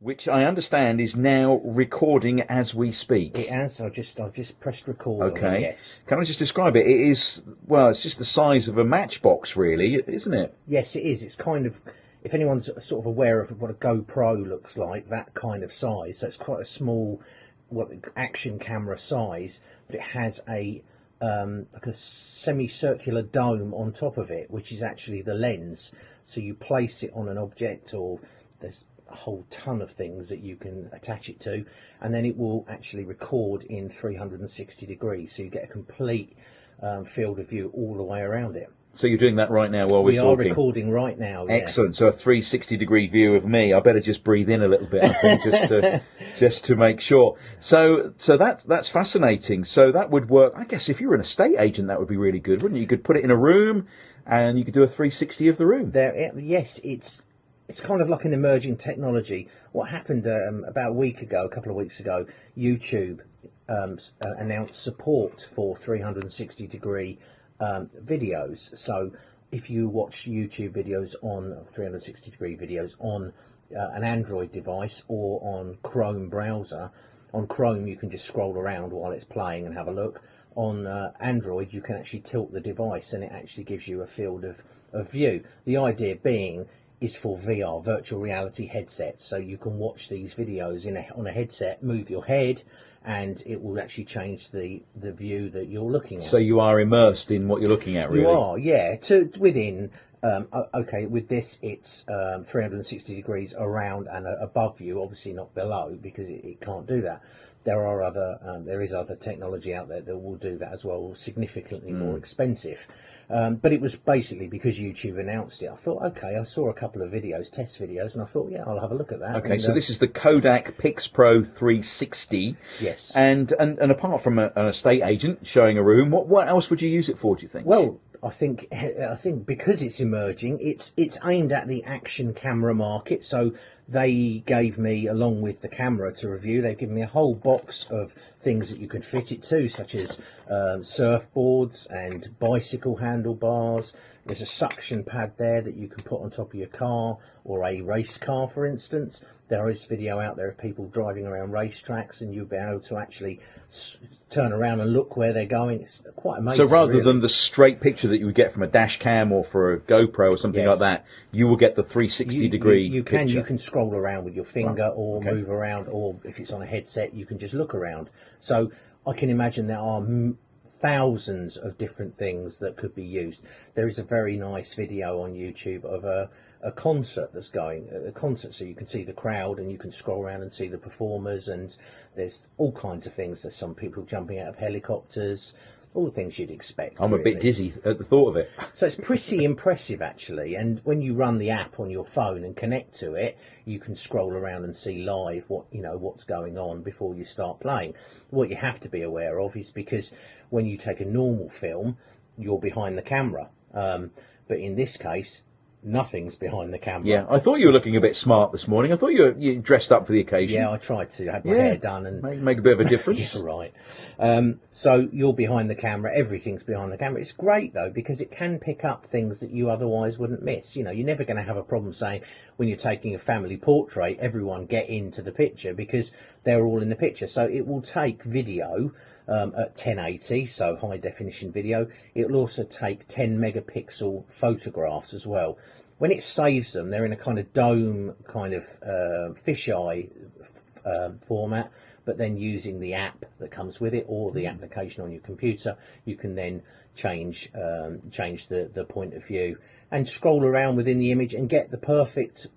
which I understand is now recording as we speak. It has. I've just pressed record. Okay. On it, yes. Can I just describe it? It is, well, it's just the size of a matchbox, really, isn't it? Yes, it is. It's kind of, if anyone's sort of aware of what a GoPro looks like, that kind of size. So it's quite a small, action camera size, but it has a like a semicircular dome on top of it, which is actually the lens. So you place it on an object, or there's a whole ton of things that you can attach it to, and then it will actually record in 360 degrees. So you get a complete field of view all the way around it. So you're doing that right now while we're talking? We are recording right now, yeah. Excellent. So a 360-degree view of me. I better just breathe in a little bit, I think, just to make sure. So that's fascinating. So that would work. I guess if you were an estate agent, that would be really good, wouldn't it? You could put it in a room, and you could do a 360 of the room. Yes, it's kind of like an emerging technology. What happened about a couple of weeks ago, YouTube announced support for 360-degree videos. So if you watch YouTube videos on 360-degree videos on an Android device or on Chrome browser, on Chrome you can just scroll around while it's playing and have a look. On Android you can actually tilt the device and it actually gives you a field of view. The idea being is for VR, virtual reality headsets, so you can watch these videos on a headset, move your head, and it will actually change the view that you're looking at. So you are immersed in what you're looking at, really? You are, yeah. Okay, with this it's 360 degrees around and above you, obviously not below, because it can't do that. There is other technology out there that will do that as well, significantly more expensive. But it was basically because YouTube announced it. I thought, okay, I saw a couple of videos, test videos, and I thought, yeah, I'll have a look at that. Okay, so this is the Kodak PixPro 360. Yes. And apart from an estate agent showing a room, what else would you use it for, do you think? Well, I think because it's emerging, it's aimed at the action camera market. So they gave me, along with the camera to review, they've given me a whole box of things that you can fit it to, such as surfboards and bicycle handlebars. There's a suction pad there that you can put on top of your car, or a race car, for instance. There is video out there of people driving around racetracks, and you'll be able to actually turn around and look where they're going. It's quite amazing. So rather than the straight picture that you would get from a dash cam or for a GoPro or something like that, you will get the 360-degree picture. You can scroll around with your finger, or move around, or if it's on a headset, you can just look around. So I can imagine there are thousands of different things that could be used. There is a very nice video on YouTube of a concert that's going, a concert, so you can see the crowd and you can scroll around and see the performers, and there's all kinds of things. There's some people jumping out of helicopters, all the things you'd expect. I'm a bit dizzy at the thought of it. So it's pretty impressive, actually. And when you run the app on your phone and connect to it, you can scroll around and see live what's going on before you start playing. What you have to be aware of is, because when you take a normal film, you're behind the camera. But in this case, nothing's behind the camera. Yeah, I thought you were looking a bit smart this morning. I thought you dressed up for the occasion. Yeah, I tried to. I had my hair done and make a bit of a difference. Yeah, right. So you're behind the camera. Everything's behind the camera. It's great though, because it can pick up things that you otherwise wouldn't miss. You know, you're never going to have a problem saying, when you're taking a family portrait, everyone get into the picture, because they're all in the picture. So it will take video at 1080, so high definition video. It will also take 10 megapixel photographs as well. When it saves them, they're in a kind of dome, kind of fisheye format, but then using the app that comes with it, or the application on your computer, you can then change the point of view and scroll around within the image and get the perfect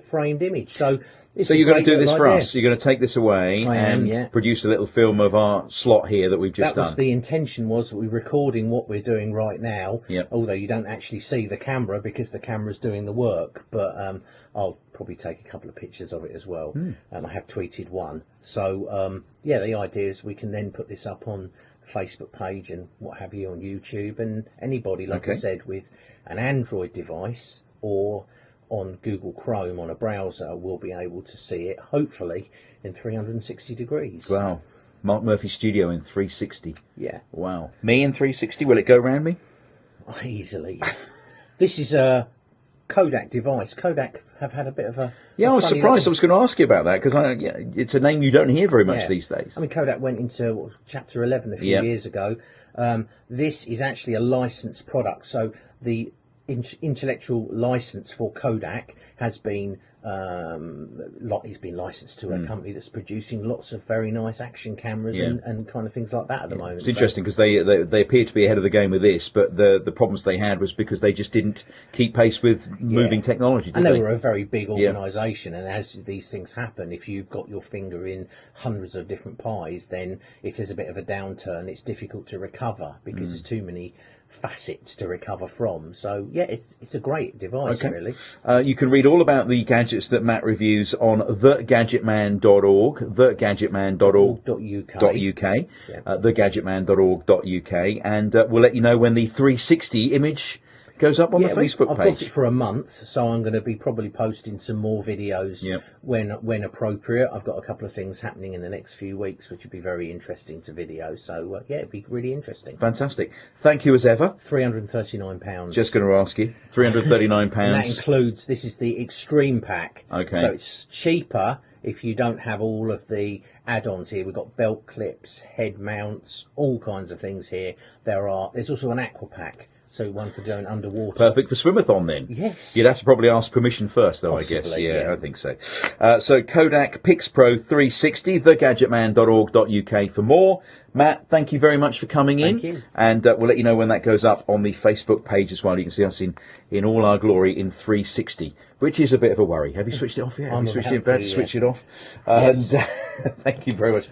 framed image. So you're going to do this for us. You're going to take this away and produce a little film of our slot here that we've just done. That was the intention, was that we're recording what we're doing right now. Yep. Although you don't actually see the camera because the camera's doing the work. But I'll probably take a couple of pictures of it as well. I have tweeted one. So yeah, the idea is we can then put this up on the Facebook page and what have you on YouTube, and anybody, like I said, with an Android device or on Google Chrome on a browser will be able to see it, hopefully in 360 degrees. Wow. Mark Murphy Studio in 360. Yeah. Wow. Me in 360, will it go round me? Easily. This is Kodak device. Kodak have had a bit of a... Yeah, a I was funny surprised. I little- was going to ask you about that because it's a name you don't hear very much Yeah. these days. I mean, Kodak went into Chapter 11 a few Yeah. years ago. This is actually a licensed product. So the intellectual license for Kodak has been it's been licensed to a company that's producing lots of very nice action cameras and kind of things like that at the moment. It's interesting because they appear to be ahead of the game with this, but the problems they had was because they just didn't keep pace with moving technology, did And they? they were a very big organisation, and as these things happen, if you've got your finger in hundreds of different pies, then if there's a bit of a downturn, it's difficult to recover because there's too many facets to recover from. So yeah, it's a great device, really. You can read all about the gadgets that Matt reviews on thegadgetman.org, thegadgetman.org.uk, thegadgetman.org.uk, and we'll let you know when the 360 image goes up on the Facebook I've page. got it for a month, so I'm going to be probably posting some more videos when appropriate. I've got a couple of things happening in the next few weeks, which would be very interesting to video. So yeah, it'd be really interesting. Fantastic. Thank you as ever. £339. Just going to ask you, £339. And that includes, this is the extreme pack. Okay. So it's cheaper if you don't have all of the add-ons here. We've got belt clips, head mounts, all kinds of things here. There's also an aqua pack. So one for going underwater. Perfect for Swimathon then. Yes. You'd have to probably ask permission first, though, Possibly, I guess. yeah. I think so. So Kodak PixPro 360, thegadgetman.org.uk for more. Matt, thank you very much for coming in. Thank you. And we'll let you know when that goes up on the Facebook page as well. You can see us in all our glory in 360, which is a bit of a worry. Have you switched it off yet? Have you switched it? About to switch it off. Yes. And thank you very much.